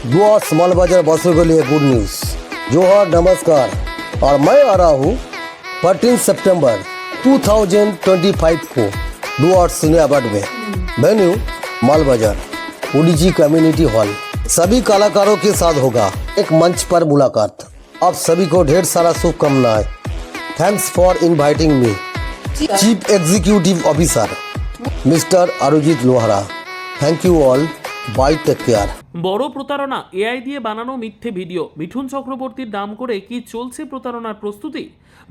Doors माल बाजार बसों के लिए गुड न्यूज़। जोहार नमस्कार और मैं आ रहा हूँ 13 सितंबर 2025 को डुअर्स सिने अवार्ड में। वेन्यू माल बाजार ओडीजी कम्युनिटी हॉल। सभी कलाकारों के साथ होगा एक मंच पर मुलाकात। आप सभी को ढेर सारा शुभकामनाएं। Thanks for inviting me. Chief executive officer mister Arujit Lohara. Thank you all. Bye, take care. বড় প্রতারণা এআই দিয়ে বানানো মিথ্যে ভিডিও। মিঠুন চক্রবর্তীর নাম করে কি চলছে প্রতারণার প্রস্তুতি?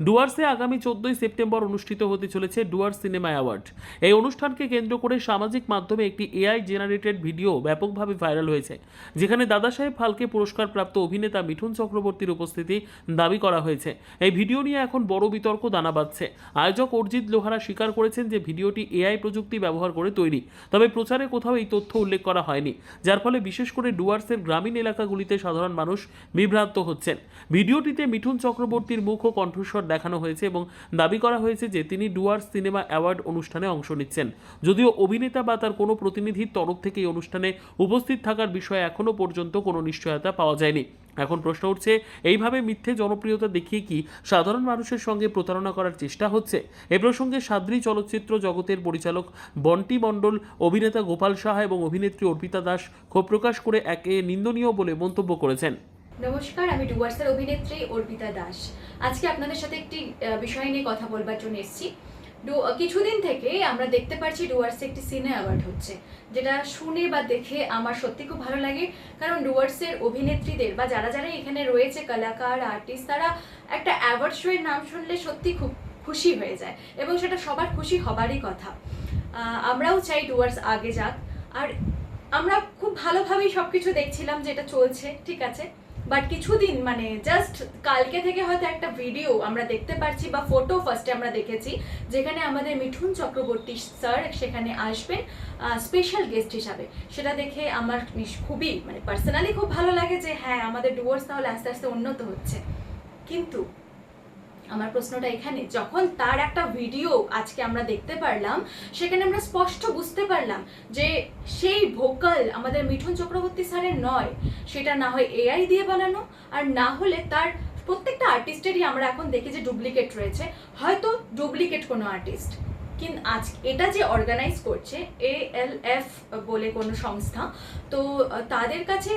ডুয়ার্সে আগামী 14 সেপ্টেম্বর অনুষ্ঠিত হতে চলেছে ডুয়ার্স সিনেমা অ্যাওয়ার্ড। এই অনুষ্ঠানকে কেন্দ্র করে সামাজিক মাধ্যমে একটি এআই জেনারেটেড ভিডিও ব্যাপকভাবে ভাইরাল হয়েছে, যেখানে দাদাসাহেব ফালকে পুরস্কারপ্রাপ্ত অভিনেতা মিঠুন চক্রবর্তীর উপস্থিতি দাবি করা হয়েছে। এই ভিডিও নিয়ে এখন বড় বিতর্ক দানা বাঁধছে। আয়োজক অর্জিত লোহারা স্বীকার করেছেন যে ভিডিওটি এআই প্রযুক্তি ব্যবহার করে তৈরি, তবে প্রচারে কোথাও এই তথ্য উল্লেখ করা হয়নি, যার ফলে বিশেষ করে ডুয়ার্সের গ্রামীণ এলাকাগুলিতে সাধারণ মানুষ বিভ্রান্ত হচ্ছেন। ভিডিওটিতে মিঠুন চক্রবর্তীর মুখ ও কণ্ঠস্বর দেখানো হয়েছে এবং দাবি করা হয়েছে যে তিনি ডুয়ার্স সিনেমা অ্যাওয়ার্ড অনুষ্ঠানে অংশ নিচ্ছেন। যদিও অভিনেতা বা তার কোনো প্রতিনিধির তরফ থেকে এই অনুষ্ঠানে উপস্থিত থাকার বিষয়ে এখনও পর্যন্ত কোনো নিশ্চয়তা পাওয়া যায়নি। এখন প্রশ্ন উঠছে, এইভাবে মিথ্যে জনপ্রিয়তা দেখিয়ে কি সাধারণ মানুষের সঙ্গে প্রতারণা করার চেষ্টা হচ্ছে? এ প্রসঙ্গে সাদ্রি চলচ্চিত্র জগতের পরিচালক বন্টি মণ্ডল, অভিনেতা গোপাল সাহা এবং অভিনেত্রী অর্পিতা দাস ক্ষোভ প্রকাশ করে একে নিন্দনীয় বলে মন্তব্য করেছেন। নমস্কার, আমি ডুয়ার্সের অভিনেত্রী অর্পিতা দাস। আজকে আপনাদের সাথে একটি বিষয় নিয়ে কথা বলবার জন্য এসেছি। কিছুদিন থেকে আমরা দেখতে পাচ্ছি ডুয়ার্সে একটি সিনে অ্যাওয়ার্ড হচ্ছে, যেটা শুনে বা দেখে আমার সত্যি খুব ভালো লাগে। কারণ ডুয়ার্সের অভিনেত্রীদের বা যারা যারা এখানে রয়েছে কলাকার, আর্টিস্ট, তারা একটা অ্যাওয়ার্ড শো এর নাম শুনলে সত্যি খুব খুশি হয়ে যায় এবং সেটা সবার খুশি হবারই কথা। আমরাও চাই ডুয়ার্স আগে যাক, আর আমরা খুব ভালোভাবেই সব কিছু দেখছিলাম যে এটা চলছে, ঠিক আছে। বাট কিছুদিন মানে জাস্ট কালকে থেকে হয়তো একটা ভিডিও আমরা দেখতে পাচ্ছি বা ফটো ফার্স্টে আমরা দেখেছি, যেখানে আমাদের মিঠুন চক্রবর্তী স্যার সেখানে আসবেন স্পেশাল গেস্ট হিসাবে। সেটা দেখে আমার খুবই মানে পার্সোনালি খুব ভালো লাগে যে হ্যাঁ, আমাদের ডুয়ার্স তাহলে আস্তে আস্তে উন্নত হচ্ছে। কিন্তু আমার প্রশ্নটা এখানে, যখন তার একটা ভিডিও আজকে আমরা দেখতে পারলাম, সেখানে আমরা স্পষ্ট বুঝতে পারলাম যে সেই ভোকাল আমাদের মিঠুন চক্রবর্তী স্যারের নয়, সেটা না হয় এআই দিয়ে বানানো, আর না হলে তার প্রত্যেকটা আর্টিস্টেরই আমরা এখন দেখি যে ডুপ্লিকেট রয়েছে, হয়তো ডুপ্লিকেট কোনো আর্টিস্ট। কিন্তু আজ এটা যে অর্গানাইজ করছে ALF বলে কোনো সংস্থা, তো তাদের কাছে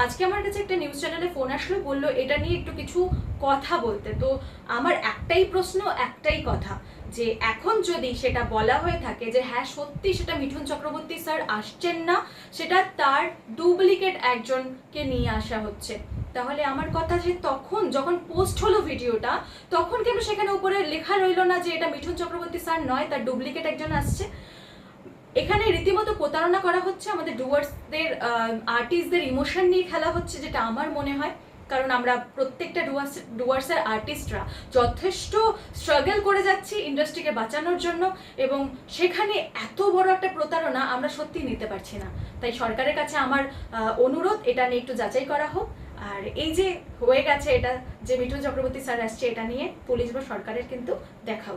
আজকে আমার কাছে একটা নিউজ চ্যানেলে ফোন আসলো, বললো এটা নিয়ে একটু কিছু কথা বলতে। তো আমার একটাই প্রশ্ন, একটাই কথা, যে এখন যদি সেটা বলা হয়ে থাকে যে হ্যাঁ সত্যি সেটা মিঠুন চক্রবর্তী স্যার আসছেন না, সেটা তার ডুপ্লিকেট একজনকে নিয়ে আসা হচ্ছে, তাহলে আমার কথা যে তখন যখন পোস্ট হলো ভিডিওটা, তখন কেন সেখানে উপরে লেখা রইলো না যে এটা মিঠুন চক্রবর্তী স্যার নয়, তার ডুপ্লিকেট একজন আসছে? এখানে রীতিমতো প্রতারণা করা হচ্ছে, আমাদের ডুয়ার্সদের আর্টিস্টদের ইমোশন নিয়ে খেলা হচ্ছে, যেটা আমার মনে হয়। কারণ আমরা প্রত্যেকটা ডুয়ার্সের আর্টিস্টরা যথেষ্ট স্ট্রাগল করে যাচ্ছি ইন্ডাস্ট্রিকে বাঁচানোর জন্য, এবং সেখানে এত বড় একটা প্রতারণা আমরা সত্যি নিতে পারছি না। তাই সরকারের কাছে আমার অনুরোধ, এটা নিয়ে একটু যাচাই করা হোক। আর এই যে হয়ে গেছে এটা যে মিঠুন চক্রবর্তী স্যার আসছে, এটা নিয়ে পুলিশ বা সরকারের কিন্তু দেখা